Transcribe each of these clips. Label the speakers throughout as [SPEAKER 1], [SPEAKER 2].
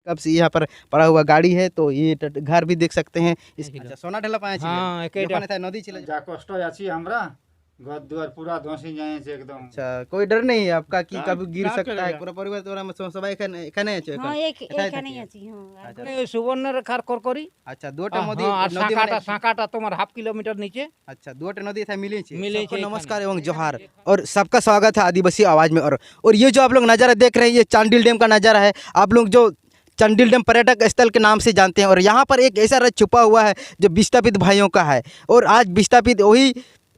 [SPEAKER 1] कब से यहाँ पर पड़ा हुआ गाड़ी है। तो ये घर भी देख सकते हैं। अच्छा, सोना ढेला पाए
[SPEAKER 2] हाँ,
[SPEAKER 1] नदी छिले
[SPEAKER 3] जा कष्ट आछि हमरा घर दुआर पूरा धसी जाए छे एकदम।
[SPEAKER 1] अच्छा, कोई डर नहीं है आपका कि कब गिर सकता है? पूरा परिवार तोरा में सबाई एखाने আছে
[SPEAKER 4] हां এখানেই আছি। हां
[SPEAKER 2] সুবর্ণের খার করকরি।
[SPEAKER 1] अच्छा, দুটো নদী
[SPEAKER 2] আর সাকাটা তোমার হাফ কিলোমিটার নিচে।
[SPEAKER 1] अच्छा, দুটো নদী था मिली छे।
[SPEAKER 2] मिली
[SPEAKER 1] सबको
[SPEAKER 2] छे
[SPEAKER 1] नमस्कार एवं जोहार और सबका स्वागत है आदिवासी आवाज में। और ये जो आप लोग नज़ारा देख रहे हैं ये चांडिल डैम का नज़ारा है। आप लोग जो चांडिल डैम पर्यटक स्थल के नाम से जानते हैं और यहाँ पर एक ऐसा राज छुपा हुआ है जो विस्थापित भाइयों का है। और आज विस्थापित वही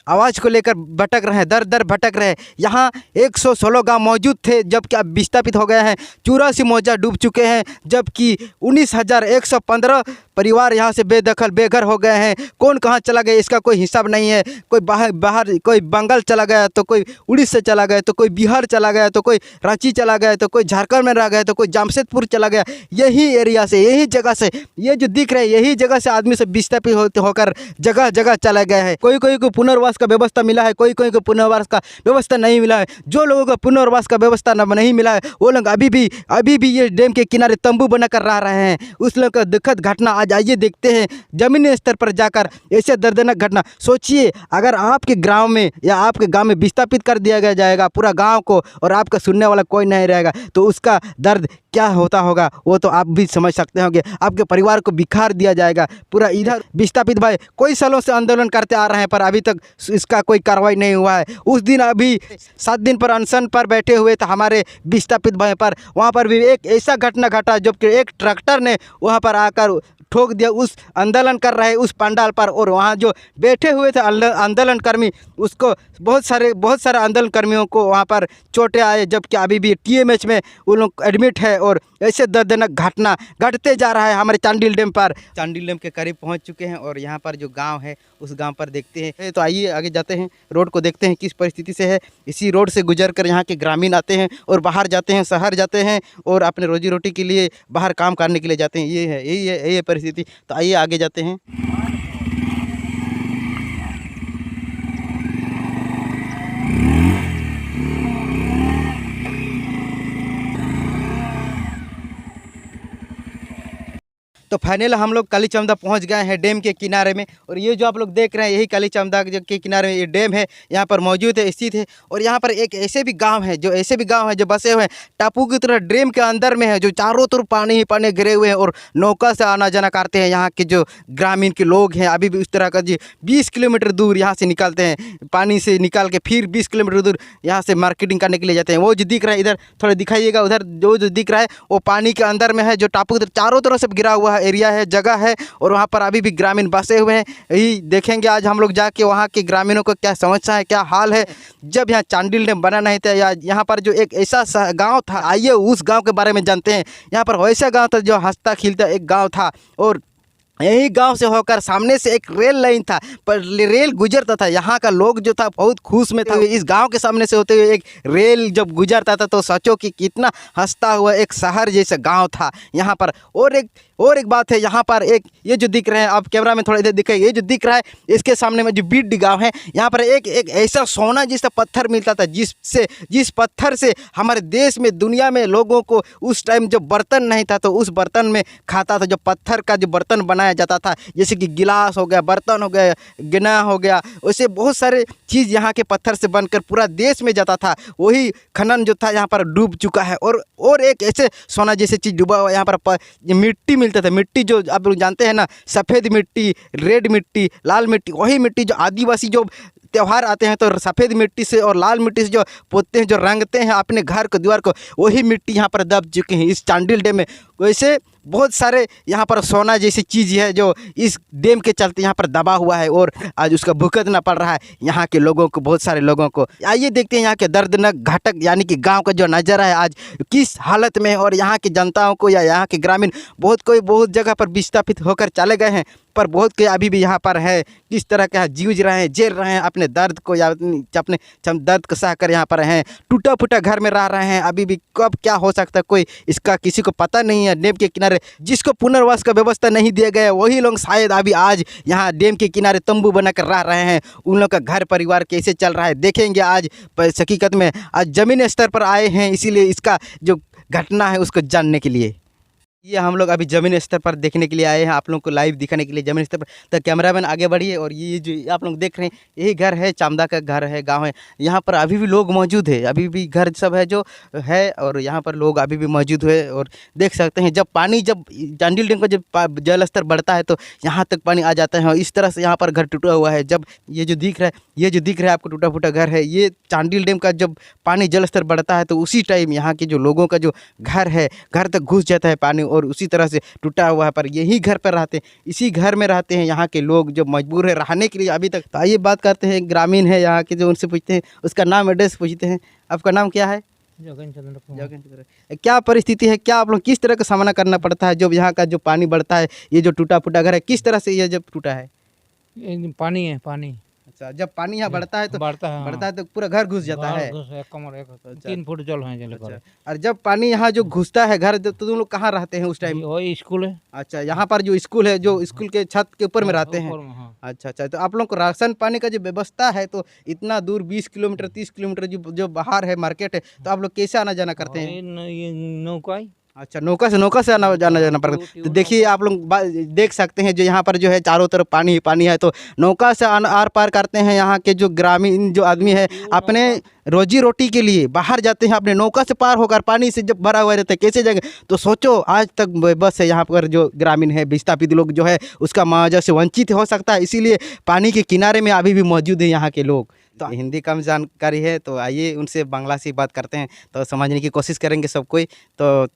[SPEAKER 1] आवाज़ को लेकर भटक रहे हैं, दर दर भटक रहे हैं। यहाँ 116 गांव मौजूद थे जबकि अब विस्थापित हो गए हैं। 84 मौजा डूब चुके हैं जबकि 19,115 परिवार यहाँ से बेदखल बेघर हो गए हैं। कौन कहाँ चला गया इसका कोई हिसाब नहीं है। कोई बाहर कोई बंगाल चला गया, तो कोई उड़ीसा चला गया, तो कोई बिहार चला गया, तो कोई रांची चला गया, तो कोई झारखंड में रह गया, तो कोई जामशेदपुर चला गया। यही एरिया से, यही जगह से, ये जो दिख रहे हैं यही जगह से आदमी सब विस्थापित होकर जगह जगह चला गया है। कोई कोई को पुनर्वास का व्यवस्था मिला है, कोई कोई को पुनर्वास का व्यवस्था नहीं मिला है। जो लोगों को पुनर्वास का व्यवस्था नहीं मिला है वो लोग अभी भी ये डैम के किनारे तंबू बनाकर रह रहे हैं। उस लोग का दुखद घटना आज आइए देखते हैं जमीनी स्तर पर जाकर। ऐसे दर्दनाक घटना सोचिए, अगर आपके गांव में या आपके गांव में विस्थापित कर दिया जाएगा पूरा गांव को और आपका सुनने वाला कोई नहीं रहेगा तो उसका दर्द क्या होता होगा वो तो आप भी समझ सकते होंगे। आपके परिवार को बिखार दिया जाएगा पूरा। इधर विस्थापित भाई कोई सालों से आंदोलन करते आ रहे हैं पर अभी तक इसका कोई कार्रवाई नहीं हुआ है। उस दिन अभी 7 दिन पर अनशन पर बैठे हुए थे हमारे विस्थापित भाई पर, वहाँ पर भी एक ऐसा घटना घटा जबकि एक ट्रैक्टर ने वहाँ पर आकर ठोक दिया उस आंदोलन कर रहे उस पंडाल पर। और वहाँ जो बैठे हुए थे आंदोलन कर्मी उसको बहुत सारे आंदोलन कर्मियों को वहाँ पर चोटें आए जबकि अभी भी TMH में वो लोग एडमिट है। और ऐसे दर्दनाक घटना घटते जा रहा है हमारे चांडिल डैम पर। चांडिल डैम के करीब पहुँच चुके हैं और यहाँ पर जो गाँव है उस गाँव पर देखते हैं। तो आइए आगे जाते हैं, रोड को देखते हैं किस परिस्थिति से है। इसी रोड से गुजर कर यहाँ के ग्रामीण आते हैं और बाहर जाते हैं, शहर जाते हैं और अपने रोजी रोटी के लिए बाहर काम करने के लिए जाते हैं। यही है परिस्थिति। तो आइए आगे जाते हैं। तो फाइनल हम लोग कालीचमदा पहुंच गए हैं डैम के किनारे में। और ये जो आप लोग देख रहे हैं यही कालीचमदा के किनारे में ये डैम है, यहाँ पर मौजूद है, स्थित है। और यहाँ पर एक ऐसे भी गांव है जो बसे हुए हैं टापू की तरह डैम के अंदर में है, जो चारों तरफ पानी ही पानी गिरे हुए हैं और नौका से आना जाना करते हैं। यहाँ के जो ग्रामीण के लोग हैं अभी भी उस तरह का जी 20 किलोमीटर दूर यहाँ से निकलते हैं, पानी से निकाल के फिर 20 किलोमीटर दूर यहाँ से मार्केटिंग करने के लिए जाते हैं। वो जो दिख रहा है इधर थोड़ा दिखाइएगा, उधर जो दिख रहा है वो पानी के अंदर में है, जो टापू की चारों तरफ से गिरा हुआ एरिया है, जगह है। और वहाँ पर अभी भी ग्रामीण बसे हुए हैं। यही देखेंगे आज हम लोग जाके वहाँ के ग्रामीणों को क्या समस्या है, क्या हाल है जब यहाँ चांडिल डैम बना नहीं था। या यहाँ पर जो एक ऐसा गांव था, आइए उस गांव के बारे में जानते हैं। यहाँ पर वैसा गांव था जो हंसता खिलता एक गांव था और यही गांव से होकर सामने से एक रेल लाइन था, पर रेल गुजरता था। यहाँ का लोग जो था बहुत खुश में था। इस गांव के सामने से होते हुए एक रेल जब गुजरता था तो सोचो कि कितना हंसता हुआ एक शहर जैसा गांव था यहाँ पर। और एक बात है, यहाँ पर एक ये जो दिख रहे हैं, आप कैमरा में थोड़ा इधर दिखाइए, ये जो दिख रहा है इसके सामने में जो बीड गाँव है, यहाँ पर एक ऐसा सोना जैसा पत्थर मिलता था जिस पत्थर से हमारे देश में दुनिया में लोगों को उस टाइम जो बर्तन नहीं था तो उस बर्तन में खाता था। जो पत्थर का जो बर्तन बनाया जाता था, जैसे कि गिलास हो गया, बर्तन हो गया, गिना हो गया, वैसे बहुत सारे चीज़ यहाँ के पत्थर से बनकर पूरा देश में जाता था। वही खनन जो था यहाँ पर डूब चुका है। और एक ऐसे सोना जैसे चीज़ डूबा हुआ यहाँ पर मिट्टी मिलता था। मिट्टी जो आप लोग जानते हैं ना, सफ़ेद मिट्टी, रेड मिट्टी, लाल मिट्टी, वही मिट्टी जो आदिवासी जो त्यौहार आते हैं तो सफ़ेद मिट्टी से और लाल मिट्टी से जो पोतते हैं, जो रंगते हैं अपने घर को, दीवार को, वही मिट्टी यहाँ पर दब चुके हैं इस चांडिल डैम में। वैसे बहुत सारे यहाँ पर सोना जैसी चीज़ है जो इस डैम के चलते यहाँ पर दबा हुआ है और आज उसका भुगतना पड़ रहा है यहाँ के लोगों को, बहुत सारे लोगों को। आइए देखते हैं यहाँ के दर्दनाक घटक यानी कि गांव का जो नज़ारा है आज किस हालत में है। और यहाँ की जनताओं को या यहाँ के ग्रामीण बहुत जगह पर विस्थापित होकर चले गए हैं, पर बहुत के अभी भी यहाँ पर है। किस तरह का जूझ रहे हैं, झेल रहे हैं अपने दर्द को या अपने दर्द को सह कर यहाँ पर हैं। टूटा फूटा घर में रह रहे हैं अभी भी। कब क्या हो सकता है कोई इसका किसी को पता नहीं है। डैम के किनारे जिसको पुनर्वास का व्यवस्था नहीं दिया गया वही लोग शायद अभी आज यहाँ डैम के किनारे तंबू बनाकर रह रहे हैं। उन लोग का घर परिवार कैसे चल रहा है देखेंगे आज। हकीकत में आज ज़मीनी स्तर पर आए हैं, इसीलिए इसका जो घटना है उसको जानने के लिए। ये हम लोग अभी ज़मीन स्तर पर देखने के लिए आए हैं, आप लोगों को लाइव दिखाने के लिए ज़मीन स्तर पर। तो कैमरामैन आगे बढ़िए। और ये जो आप लोग देख रहे हैं यही घर है, चामदा का घर है, गांव है। यहाँ पर अभी भी लोग मौजूद है, अभी भी घर सब है जो है, और यहाँ पर लोग अभी भी मौजूद हुए। और देख सकते हैं जब चांडिल डैम का जब जल स्तर बढ़ता है तो यहाँ तक पानी आ जाता है, और इस तरह से यहाँ पर घर टूटा हुआ है। जब ये जो दिख रहा है आपको टूटा फूटा घर है, ये चांडिल डैम का जब पानी जल स्तर बढ़ता है तो उसी टाइम यहाँ के जो लोगों का जो घर है, घर तक घुस जाता है पानी, और उसी तरह से टूटा हुआ है। पर यही घर पर रहते हैं, इसी घर में रहते हैं यहाँ के लोग जो मजबूर है रहने के लिए अभी तक। तो आइए बात करते हैं, ग्रामीण है यहाँ के, जो उनसे पूछते हैं, उसका नाम एड्रेस पूछते हैं। आपका नाम क्या है? क्या परिस्थिति है, क्या आप लोग किस तरह का सामना करना पड़ता है जब यहाँ का जो पानी बढ़ता है, ये जो टूटा फूटा घर है किस तरह से ये जब टूटा है?
[SPEAKER 2] पानी है पानी।
[SPEAKER 1] अच्छा, जब पानी यहाँ बढ़ता है तो
[SPEAKER 2] बढ़ता है
[SPEAKER 1] तो पूरा घर घुस जाता है।
[SPEAKER 2] एक कमर 3 फुट जल है जल
[SPEAKER 1] अच्छा, और जब पानी यहाँ जो घुसता है घर, तो तुम लोग कहाँ रहते हैं उस टाइम?
[SPEAKER 2] वही स्कूल है।
[SPEAKER 1] अच्छा, यहाँ पर जो स्कूल है, जो स्कूल के छत के ऊपर में रहते हैं। अच्छा, तो आप लोग को राशन पानी का जो व्यवस्था है, तो इतना दूर 20 किलोमीटर 30 किलोमीटर जो बाहर है मार्केट है, तो आप लोग कैसे आना जाना करते हैं?
[SPEAKER 2] नौका।
[SPEAKER 1] अच्छा, नौका से आना जाना पड़ता है। तो देखिए आप लोग देख सकते हैं जो यहाँ पर जो है चारों तरफ पानी ही पानी है, तो नौका से आर पार करते हैं। यहाँ के जो ग्रामीण जो आदमी है अपने रोजी रोटी के लिए बाहर जाते हैं, अपने नौका से पार होकर, पानी से जब भरा हुआ रहता है कैसे जाएंगे? तो सोचो, आज तक बस है यहाँ पर जो ग्रामीण है, विस्थापित लोग जो है उसका मुआवजा से वंचित हो सकता है, इसीलिए पानी के किनारे में अभी भी मौजूद है यहाँ के लोग। तो हिंदी कम जानकारी है, तो आइए उनसे बांग्ला से बात करते हैं, तो समझने की कोशिश करेंगे सब कोई। तो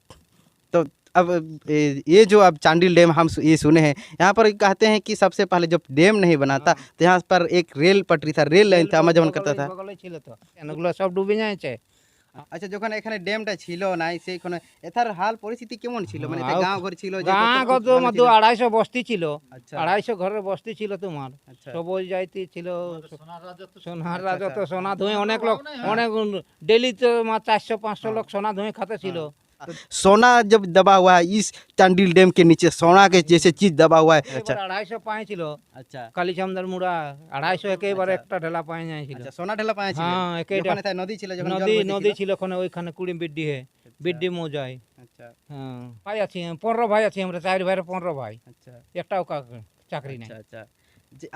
[SPEAKER 1] अब ये जो अब चांडिल डैम हम ये सुने हैं, यहाँ पर कहते हैं कि सबसे पहले जब डैम नहीं बना था तो यहाँ पर एक रेल पटरी था, रेल लाइन था, आवागमन करता था।
[SPEAKER 2] सब डूबे जाए।
[SPEAKER 1] আচ্ছা, যখন এখানে ড্যামটা ছিল না, সেইখানে এটার হাল পরিস্থিতি কেমন ছিল? মানে এটা গাঁও ঘর ছিল,
[SPEAKER 2] গাঁ ঘর তো মধ্যে 250 বস্তি ছিল।
[SPEAKER 1] আচ্ছা,
[SPEAKER 2] 250 ঘরের বস্তি ছিল তোমার। সবই যাইতে ছিল সোনার রাজত্ব, সোনা ধুয়ে অনেক লোক, অনেক ডেলি তো 400-500 লোক সোনা ধুয়ে খাতে ছিল।
[SPEAKER 1] सोना जब दबा हुआ है इस चांडिल डैम के नीचे, सोना के जैसे चीज दबा हुआ है। अच्छा,
[SPEAKER 2] 250 পায় ছিল।
[SPEAKER 1] আচ্ছা,
[SPEAKER 2] কালীচামদার মুড়া 250 একেবারে একটা ঢেলা পায় যাইছিল।
[SPEAKER 1] আচ্ছা, সোনা ঢেলা পায় ছিল।
[SPEAKER 2] হ্যাঁ,
[SPEAKER 1] ওখানে তাই নদী ছিল, যখন
[SPEAKER 2] নদী ছিল ওখানে, ওইখানে 20 বিডি হে, বিডি মৌজায়।
[SPEAKER 1] আচ্ছা,
[SPEAKER 2] হ্যাঁ, ভাই আছি 15 ভাই আছি আমরা, 4 ভাইয়ের 15 ভাই।
[SPEAKER 1] আচ্ছা,
[SPEAKER 2] একটাও চাকরি নাই।
[SPEAKER 1] আচ্ছা,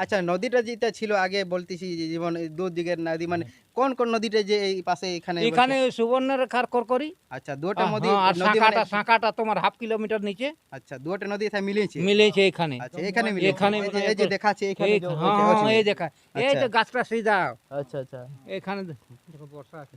[SPEAKER 1] আচ্ছা, নদীটা যেটা ছিল আগে বলতেছি, যেমন দুদিকের নদী, মানে কোন কোন নদীটা যে এই পাশে
[SPEAKER 2] এখানে সুবর্ণরেখার করকরি।
[SPEAKER 1] আচ্ছা, দুটো নদী,
[SPEAKER 2] আর সাঁকাটা তোমার হাফ কিলোমিটার নিচে।
[SPEAKER 1] আচ্ছা, দুটো নদী এখানে মিলেছে
[SPEAKER 2] এখানে।
[SPEAKER 1] আচ্ছা, এখানে
[SPEAKER 2] এখানে
[SPEAKER 1] এই যে দেখাচ্ছে এখানে,
[SPEAKER 2] হ্যাঁ এই দেখা, এই যে গাছটা সিধা।
[SPEAKER 1] अच्छा,
[SPEAKER 2] এখানে দেখো বর্ষা আছে।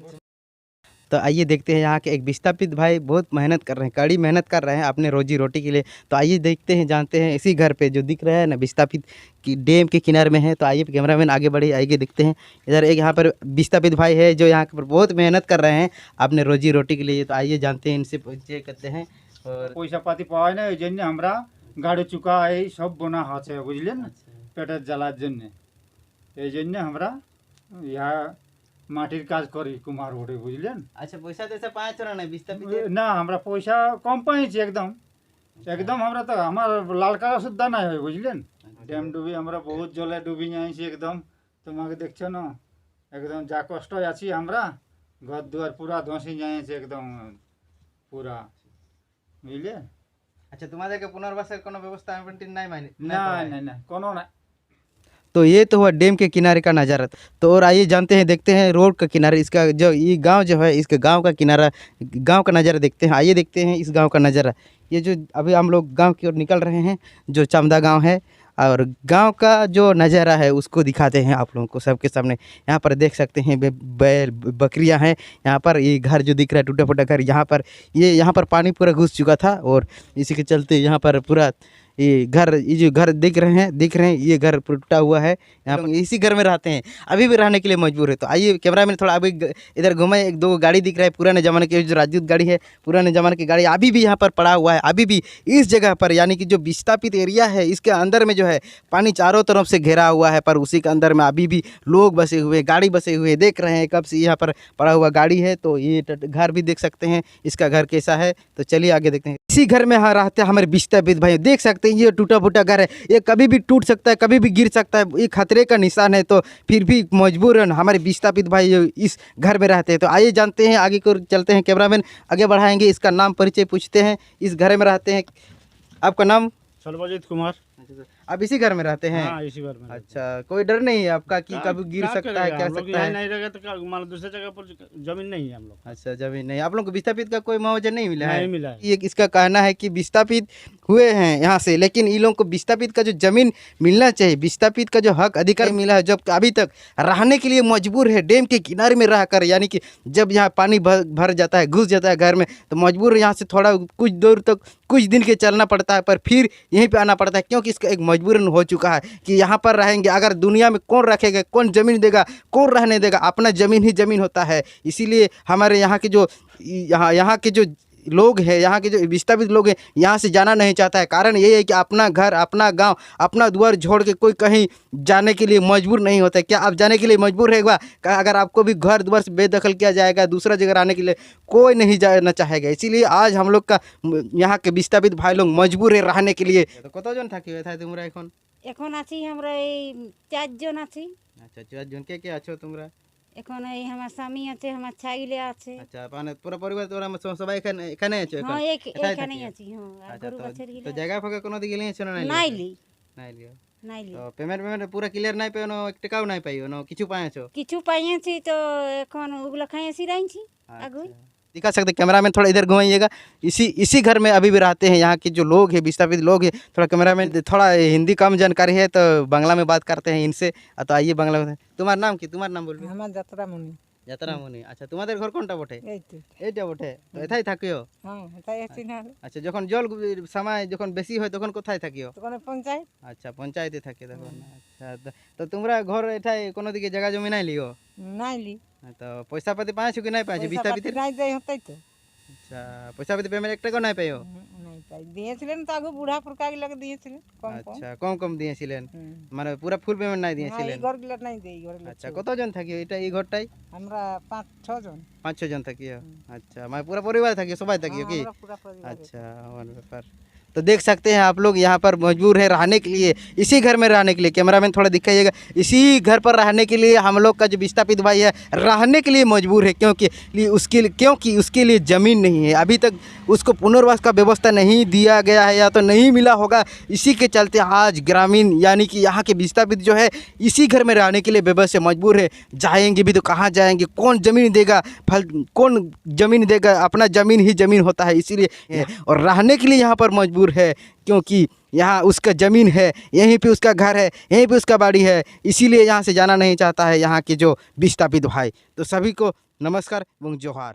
[SPEAKER 1] तो आइए देखते हैं यहाँ के एक विस्थापित भाई बहुत मेहनत कर रहे हैं, कड़ी मेहनत कर रहे हैं अपने रोजी रोटी के लिए। तो आइए देखते हैं, जानते हैं इसी घर पे जो दिख रहा है ना, विस्थापित की डैम के किनारे में है। तो आइए कैमरामैन आगे बढ़े, आइए देखते हैं। इधर एक यहाँ पर विस्थापित भाई है जो यहाँ पर बहुत मेहनत कर रहे हैं अपने रोजी रोटी के लिए। तो आइए जानते हैं, इनसे परिचय करते हैं। और
[SPEAKER 3] পয়সা পাতি পাওয়ায় না, এই জন্য আমরা গাড়ি চুকা এই সব বোনা আছে, বুঝলেন, পেটের জ্বালার জন্য। এই জন্য আমরা ইহা মাটির কাজ করি, কুমার ওঠে, বুঝলেন।
[SPEAKER 1] अच्छा, पैसा जैसा पाँच ना नहीं विस्थापित
[SPEAKER 3] না আমরা পয়সা কম পাইছি, একদম আমরা তো আমার লাল কালা সুদ্ধা নাই হয়, বুঝলেন। ড্যাম ডুবি আমরা বহুত জলে ডুবি যাইছি একদম, তোমাকে দেখছো না, একদম যা কষ্ট আছি আমরা, ঘর দুয়ার পুরা ধসে যাইছে একদম পুরা, বুঝলে।
[SPEAKER 1] अच्छा, তোমাদেরকে পুনর্বাসের কোনো ব্যবস্থা नहीं माने?
[SPEAKER 3] না না না, কোনো না।
[SPEAKER 1] तो ये तो हुआ डैम के किनारे का नज़ारा। तो और आइए जानते हैं, देखते हैं रोड का किनारे, इसका जो ये गांव जो है, इसके गांव का किनारा, गांव का नज़ारा देखते हैं। आइए देखते हैं इस गांव का नज़ारा। ये जो अभी हम लोग गांव की ओर निकल रहे हैं, जो चामदा गांव है, और गांव का जो नज़ारा है उसको दिखाते हैं आप लोगों को सबके सामने। यहाँ पर देख सकते हैं बैल बकरियाँ हैं। यहाँ पर ये घर जो दिख रहा है टूटा फूटा घर, यहाँ पर पानी पूरा घुस चुका था, और इसी के चलते यहाँ पर पूरा ये जो घर दिख रहे हैं, ये घर टूटा हुआ है। यहाँ पर इसी घर में रहते हैं, अभी भी रहने के लिए मजबूर है। तो आइए कैमरामैन थोड़ा अभी इधर घुमाए, एक दो गाड़ी दिख रहा है, पुराने ज़माने की जो राजदूत गाड़ी है, पुराने ज़माने की गाड़ी अभी भी यहाँ पर पड़ा हुआ है। अभी भी इस जगह पर, यानी कि जो विस्थापित एरिया है, इसके अंदर में जो है पानी चारों तरफ से घेरा हुआ है, पर उसी के अंदर में अभी भी लोग बसे हुए, गाड़ी बसे हुए देख रहे हैं, कब से यहाँ पर पड़ा हुआ गाड़ी है। तो ये घर भी देख सकते हैं, इसका घर कैसा है। तो चलिए आगे देखते हैं। इसी घर में रहते हैं हमारे विस्थापित भाई, देख सकते हैं हैं ये टूटा फूटा घर है, ये कभी भी टूट सकता है, कभी भी गिर सकता है, ये खतरे का निशान है। तो फिर भी मजबूरन हमारे विस्थापित भाई जो इस घर में रहते हैं। तो आइए जानते हैं, आगे को चलते हैं, कैमरामैन आगे बढ़ाएंगे, इसका नाम परिचय पूछते हैं। इस घर में रहते हैं, आपका नाम?
[SPEAKER 5] सर्वजीत कुमार।
[SPEAKER 1] आप इसी घर में रहते हैं?
[SPEAKER 5] हाँ, इसी घर में।
[SPEAKER 1] अच्छा, कोई डर नहीं है आपका कि कभी गिर सकता है, क्या सकता है?
[SPEAKER 5] नहीं रहेगा तो मान लो दूसरे जगह पर जमीन नहीं है हम लोग।
[SPEAKER 1] अच्छा, जमीन नहीं, आप लोग को विस्थापित का कोई मुआवजा नहीं मिला है?
[SPEAKER 5] नहीं मिला है।
[SPEAKER 1] ये इसका कहना है कि विस्थापित हुए हैं यहाँ से, लेकिन इन लोगों को विस्थापित का जो जमीन मिलना चाहिए, विस्थापित का जो हक अधिकार मिला है, जब अभी तक रहने के लिए मजबूर है डैम के किनारे में रहकर। यानी कि जब यहाँ पानी भर जाता है, घुस जाता है घर में, तो मजबूर यहाँ से थोड़ा कुछ दूर तक कुछ दिन के चलना पड़ता है, पर फिर यहीं पे आना पड़ता है, क्योंकि इसका एक मजबूरन हो चुका है कि यहाँ पर रहेंगे। अगर दुनिया में कौन रखेगा, कौन ज़मीन देगा, कौन रहने देगा, अपना ज़मीन ही ज़मीन होता है। इसीलिए हमारे यहाँ के जो यहाँ के जो लोग हैं, यहाँ के जो विस्थापित लोग हैं, यहाँ से जाना नहीं चाहता है। कारण यही है कि अपना घर, अपना गांव, अपना द्वार छोड़ के कोई कहीं जाने के लिए मजबूर नहीं होता है। क्या आप जाने के लिए मजबूर रहेगा? अगर आपको भी घर द्वार से बेदखल किया जाएगा, दूसरा जगह रहने के लिए कोई नहीं जाना चाहेगा। इसीलिए आज हम लोग का यहाँ के विस्थापित भाई लोग मजबूर है रहने के लिए। तो कतजन थाकी था तुमरा এখন?
[SPEAKER 4] এখন আছি আমরা এই 4 জন আছি।
[SPEAKER 1] আচ্ছা, 4 জন কে আছো তোমরা?
[SPEAKER 4] এখন এই আমার স্বামী আছে, আমার ছেলে আছে।
[SPEAKER 1] আচ্ছা, মানে পুরো পরিবার তোমরা সবাই এখানে আছো এখন?
[SPEAKER 4] হ্যাঁ,
[SPEAKER 1] এটাই
[SPEAKER 4] এখানেই
[SPEAKER 1] থাকি?
[SPEAKER 4] আছি। হ্যাঁ, আর
[SPEAKER 1] আচ্ছা,
[SPEAKER 4] গরু বাছুর
[SPEAKER 1] তো
[SPEAKER 4] গিলা
[SPEAKER 1] জায়গা ফাঁকা কোনো দিকে নিয়েছো না?
[SPEAKER 4] নাইলি
[SPEAKER 1] নাইলিও।
[SPEAKER 4] নাইলি।
[SPEAKER 1] তো পেমেন্ট পুরো ক্লিয়ার নাই পেও, এক টাকাও নাই পাইও না, কিছু পাইছো?
[SPEAKER 4] কিছু পাইছি, তো এখন ওগুলো খাইছি রাইছি আগুই।
[SPEAKER 1] दिखा सकते कैमरामैन, थोड़ा इधर घुमाइएगा। इसी घर में अभी भी रहते हैं यहाँ के जो लोग हैं, विस्थापित लोग हैं। थोड़ा कैमरामैन, थोड़ा हिंदी कम जानकारी है तो बांग्ला में बात करते हैं इनसे। तो आइए बांग्ला में। तुम्हारा नाम কি? তোমার নাম বলবে?
[SPEAKER 2] আমার যাত্রা মনি।
[SPEAKER 1] যাত্রামণি। আচ্ছা, তোমাদের ঘর কোনটা বটে?
[SPEAKER 2] এই তো।
[SPEAKER 1] এইটা বটে। তো এটাই থাকিও?
[SPEAKER 2] হ্যাঁ, এটাই আছি না।
[SPEAKER 1] আচ্ছা, যখন জল সময় যখন বেশি হয় তখন কোথায় থাকিও?
[SPEAKER 2] তখন পঞ্চায়েত।
[SPEAKER 1] আচ্ছা, পঞ্চায়েতে থাকে তখন। আচ্ছা, তো তোমরা ঘর এটাই কোনো দিকে জায়গা জমি নাই লিও?
[SPEAKER 2] নাইলি।
[SPEAKER 1] তো পয়সা পাতি পাইছো কি নাই পাইছো বিস্তাপিত?
[SPEAKER 2] নাই যাই হতাই তো।
[SPEAKER 1] আচ্ছা, পয়সা পাতি পেমেন্ট 1 টাকা নাই পাইও?
[SPEAKER 2] নাই পাই। দিয়েছিলেন তো আগে বুড়া পুরকা গিলাকে দিয়েছিলেন কম কম।
[SPEAKER 1] আচ্ছা, কম কম দিয়েছিলেন, মানে পুরো ফুল পেমেন্ট নাই দিয়েছিলেন?
[SPEAKER 2] এই ঘরগুলো নাই দেই, ঘরগুলো।
[SPEAKER 1] আচ্ছা, কতজন থাকি এটা এই ঘরটাই?
[SPEAKER 2] আমরা 5-6 জন।
[SPEAKER 1] 5-6 জন থাকিও? আচ্ছা, মানে পুরো পরিবার থাকিও, সবাই থাকিও কি?
[SPEAKER 2] আমরা পুরা পরিবার।
[SPEAKER 1] अच्छा, और व्यापार। तो देख सकते हैं आप लोग यहाँ पर मजबूर है रहने के लिए, इसी घर में रहने के लिए। कैमरामैन थोड़ा दिखाइएगा। इसी घर पर रहने के लिए हम लोग का जो विस्थापित भाई है रहने के लिए मजबूर है, क्योंकि उसके लिए ज़मीन नहीं है। अभी तक उसको पुनर्वास का व्यवस्था नहीं दिया गया है या तो नहीं मिला होगा। इसी के चलते आज ग्रामीण यानी कि यहाँ के विस्थापित जो है इसी घर में रहने के लिए बेबस है, मजबूर है। जाएंगे भी तो कहाँ जाएंगे, कौन ज़मीन देगा, कौन ज़मीन देगा? अपना ज़मीन ही ज़मीन होता है, इसीलिए और रहने के लिए यहाँ पर मजबूर है, क्योंकि यहाँ उसका ज़मीन है, यहीं पे उसका घर है, यहीं पे उसका बाड़ी है। इसीलिए यहाँ से जाना नहीं चाहता है यहाँ के जो विस्थापित भाई। तो सभी को नमस्कार एवं जोहार।